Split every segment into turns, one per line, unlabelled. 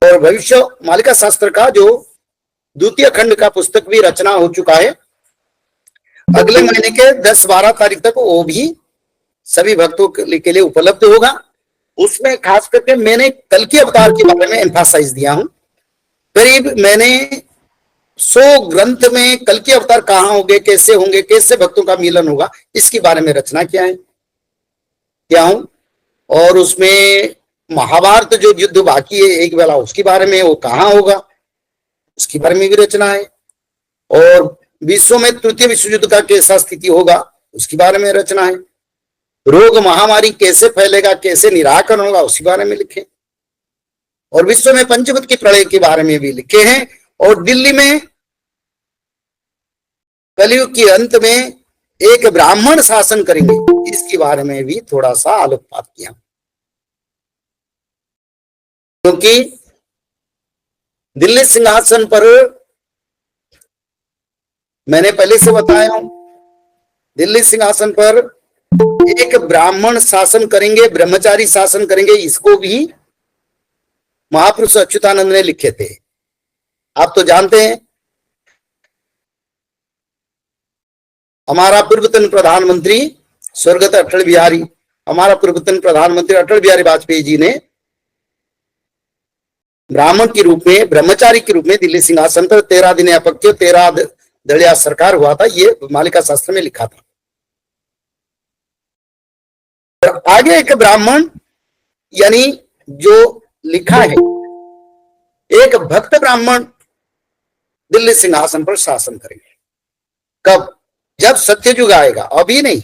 और भविष्य मालिका शास्त्र का जो द्वितीय खंड का पुस्तक भी रचना हो चुका है। अगले महीने के 10-12 तारीख तक वो भी सभी भक्तों के लिए उपलब्ध होगा। उसमें खास करके मैंने कल के अवतार के बारे में एम्फासाइज दिया हूं। करीब मैंने 100 ग्रंथ में कल के अवतार कहाँ होंगे, कैसे भक्तों का मिलन होगा, इसके बारे में रचना किया हूं। और उसमें महाभारत जो युद्ध बाकी है एक वेला, उसके बारे में, वो कहाँ होगा उसके बारे में भी रचना है। और विश्व में तृतीय विश्व युद्ध का कैसा स्थिति होगा उसके बारे में रचना है। रोग महामारी कैसे फैलेगा, कैसे निराकरण होगा, उसी बारे में लिखे। और विश्व में पंचभूत की प्रलय के बारे में भी लिखे हैं। और दिल्ली में कलयुग के अंत में एक ब्राह्मण शासन करेंगे, इसके बारे में भी थोड़ा सा आलोकपात किया। क्योंकि दिल्ली सिंहासन पर मैंने पहले से बताया हूं, दिल्ली सिंहासन पर एक ब्राह्मण शासन करेंगे, ब्रह्मचारी शासन करेंगे, इसको भी महापुरुष अच्युतानंद ने लिखे थे। आप तो जानते हैं हमारा पूर्वतन प्रधानमंत्री स्वर्गत अटल बिहारी वाजपेयी जी ने ब्राह्मण के रूप में, ब्रह्मचारी के रूप में दिल्ली सिंहासन पर 13 दिन अपत्य 13 दलिया सरकार हुआ था, ये मालिका शास्त्र में लिखा था। और आगे एक ब्राह्मण यानी जो लिखा है, एक भक्त ब्राह्मण दिल्ली सिंहासन पर शासन करेंगे। कब? जब सत्ययुग आएगा, अभी नहीं।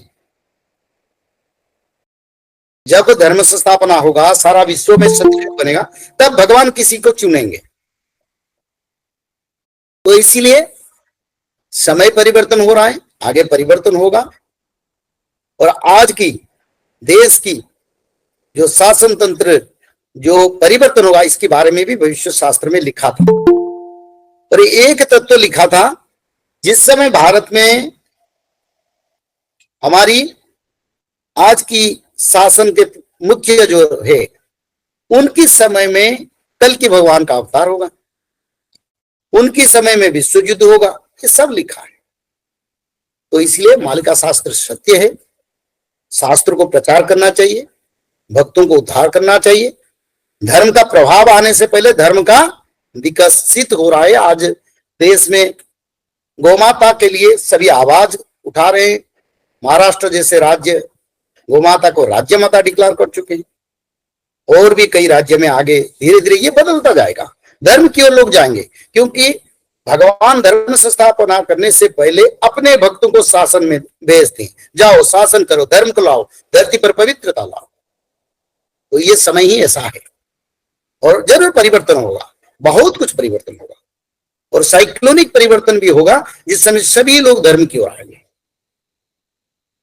जब धर्म संस्थापना होगा, सारा विश्व में सत्ययुग बनेगा, तब भगवान किसी को चुनेंगे। तो इसीलिए समय परिवर्तन हो रहा है, आगे परिवर्तन होगा। और आज की देश की जो शासन तंत्र जो परिवर्तन होगा, इसके बारे में भी भविष्य शास्त्र में लिखा था। और एक तत्व लिखा था, जिस समय भारत में हमारी आज की शासन के मुख्य जो है, उनकी समय में कल के भगवान का अवतार होगा, उनकी समय में विश्व युद्ध होगा, ये सब लिखा है। तो इसलिए मालिका शास्त्र सत्य है। शास्त्र को प्रचार करना चाहिए, भक्तों को उद्धार करना चाहिए। धर्म का प्रभाव आने से पहले धर्म का विकसित हो रहा है। आज देश में गौमाता के लिए सभी आवाज उठा रहे हैं। महाराष्ट्र जैसे राज्य गौमाता को राज्य माता डिक्लेयर कर चुके हैं। और भी कई राज्य में आगे धीरे धीरे ये बदलता जाएगा, धर्म की ओर लोग जाएंगे। क्योंकि भगवान धर्म संस्थापना करने से पहले अपने भक्तों को शासन में भेजते हैं, जाओ शासन करो, धर्म को लाओ, धरती पर पवित्रता लाओ। तो ये समय ही ऐसा है। और जरूर परिवर्तन होगा, बहुत कुछ परिवर्तन होगा, और साइक्लोनिक परिवर्तन भी होगा, जिस समय सभी लोग धर्म की ओर आएंगे।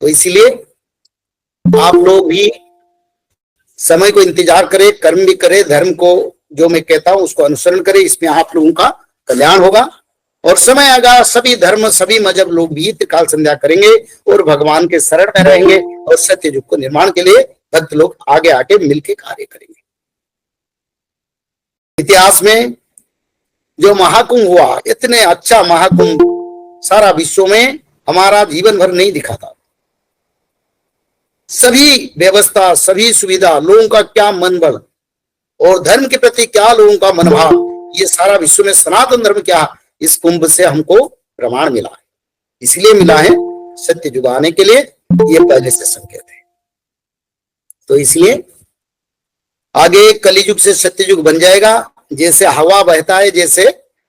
तो इसीलिए आप लोग भी समय को इंतजार करें, कर्म भी करें, धर्म को जो मैं कहता हूं उसको अनुसरण करें, इसमें आप लोगों का कल्याण होगा। और समय आएगा सभी धर्म, सभी मजहब लोग भी त्रिकाल संध्या करेंगे और भगवान के शरण में रहेंगे, और सत्य युग को निर्माण के लिए भक्त लोग आगे आके मिलकर कार्य करेंगे। इतिहास में जो महाकुंभ हुआ, इतने अच्छा महाकुंभ सारा विश्व में हमारा जीवन भर नहीं दिखा था। सभी व्यवस्था, सभी सुविधा, लोगों का क्या मनबल और धर्म के प्रति क्या लोगों का मनोभाव, ये सारा विश्व में सनातन धर्म क्या, इस कुंभ से हमको प्रमाण मिला है। इसलिए मिला है सत्य युग आने के लिए, ये पहले से संकेत है। तो इसलिए आगे कलियुग से सत्ययुग बन जाएगा। जैसे हवा बहता है, जैसे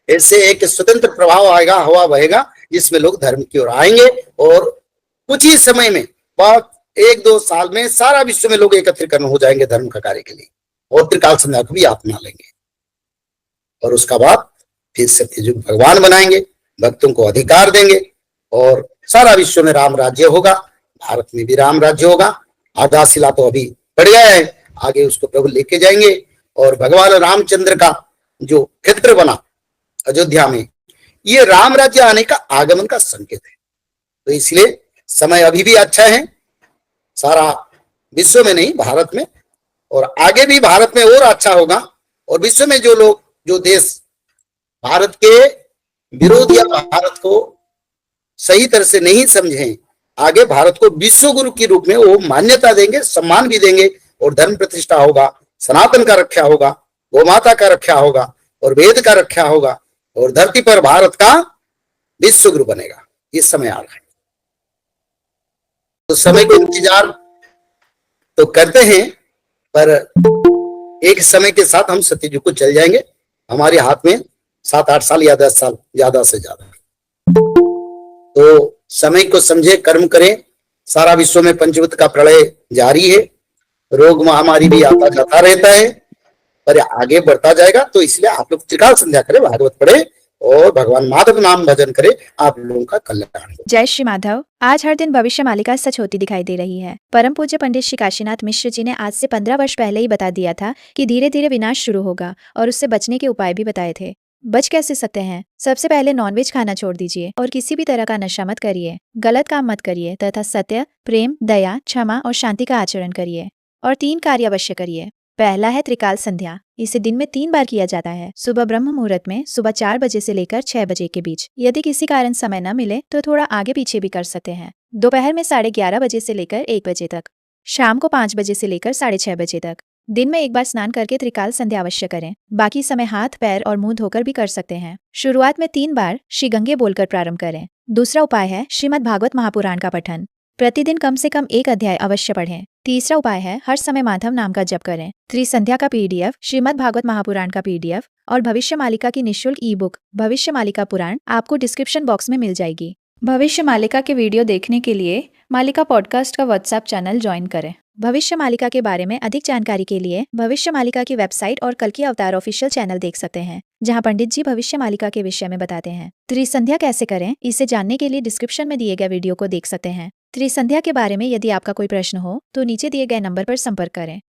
ऐसे एक स्वतंत्र प्रभाव आएगा, हवा बहेगा, जिसमें लोग धर्म की ओर आएंगे। और कुछ ही समय में, 1-2 साल में सारा विश्व में लोग एकत्रीकरण हो जाएंगे धर्म का कार्य के लिए, और त्रिकाल संध्या को भी अपना लेंगे। और उसका बाद फिर सत्ययुग भगवान बनाएंगे, भक्तों को अधिकार देंगे, और सारा विश्व में राम राज्य होगा, भारत में भी राम राज्य होगा। आधारशिला तो अभी पड़ गया है, आगे उसको प्रभु लेके जाएंगे। और भगवान रामचंद्र का जो क्षेत्र बना अयोध्या में, ये राम राज्य आने का आगमन का संकेत है। तो इसलिए समय अभी भी अच्छा है, सारा विश्व में नहीं, भारत में, और आगे भी भारत में और अच्छा होगा। और विश्व में जो लोग, जो देश भारत के विरोध या भारत को सही तरह से नहीं समझें, आगे भारत को विश्व गुरु के रूप में वो मान्यता देंगे, सम्मान भी देंगे, और धर्म प्रतिष्ठा होगा, सनातन का रक्षा होगा, गौ माता का रक्षा होगा, और वेद का रक्षा होगा, और धरती पर भारत का विश्व गुरु बनेगा। इस समय आ रहा है, तो समय को इंतजार तो करते हैं, पर एक समय के साथ हम सत्ययुग को चल जाएंगे। हमारे हाथ में 7-8 साल या 10 साल ज्यादा से ज्यादा। तो समय को समझे, कर्म करें। सारा विश्व में पंचभूत का प्रलय जारी है, रोग महामारी भी आता जाता रहता है, पर आगे बढ़ता जाएगा। तो इसलिए आप लोग त्रिकाल संध्या करें, भागवत पढ़े और भगवान माधव नाम भजन करें, आप लोगों का कल्याण हो।
जय श्री माधव। आज हर दिन भविष्य मालिका सच होती दिखाई दे रही है। परम पूज्य पंडित श्री काशीनाथ मिश्र जी ने आज से 15 वर्ष पहले ही बता दिया था कि धीरे धीरे विनाश शुरू होगा, और उससे बचने के उपाय भी बताए थे। बच कैसे सकते हैं? सबसे पहले नॉनवेज खाना छोड़ दीजिए और किसी भी तरह का नशा मत करिए, गलत काम मत करिए, तथा सत्य, प्रेम, दया, क्षमा और शांति का आचरण करिए। और 3 कार्य अवश्य करिए। पहला है त्रिकाल संध्या। इसे दिन में 3 बार किया जाता है। सुबह ब्रह्म मुहूर्त में, सुबह 4 बजे से लेकर 6 बजे के बीच। यदि किसी कारण समय न मिले तो थोड़ा आगे पीछे भी कर सकते हैं। दोपहर में 11:30 बजे से लेकर 1 बजे तक। शाम को 5 बजे से लेकर 6:30 बजे तक। दिन में 1 बार स्नान करके त्रिकाल संध्या अवश्य करें। बाकी समय हाथ, पैर और मुंह धोकर भी कर सकते हैं। शुरुआत में 3 बार श्री गंगे बोलकर प्रारंभ करें। दूसरा उपाय है श्रीमद् भागवत महापुराण का पठन। प्रतिदिन कम से कम 1 अध्याय अवश्य पढ़ें। तीसरा उपाय है हर समय माधव नाम का जप करें। त्रिसंध्या का PDF, श्रीमद् भागवत महापुराण का PDF और भविष्य मालिका की निःशुल्क ई-बुक भविष्य मालिका पुराण आपको डिस्क्रिप्शन बॉक्स में मिल जाएगी। भविष्य मालिका के वीडियो देखने के लिए मालिका पॉडकास्ट का व्हाट्सएप चैनल ज्वाइन करें। भविष्य मालिका के बारे में अधिक जानकारी के लिए भविष्य मालिका की वेबसाइट और कल की अवतार ऑफिशियल चैनल देख सकते हैं, जहां पंडित जी भविष्य मालिका के विषय में बताते हैं। त्रिसंध्या कैसे करें, इसे जानने के लिए डिस्क्रिप्शन में दिए गए वीडियो को देख सकते हैं। त्रिसंध्या के बारे में यदि आपका कोई प्रश्न हो तो नीचे दिए गए नंबर पर संपर्क करें।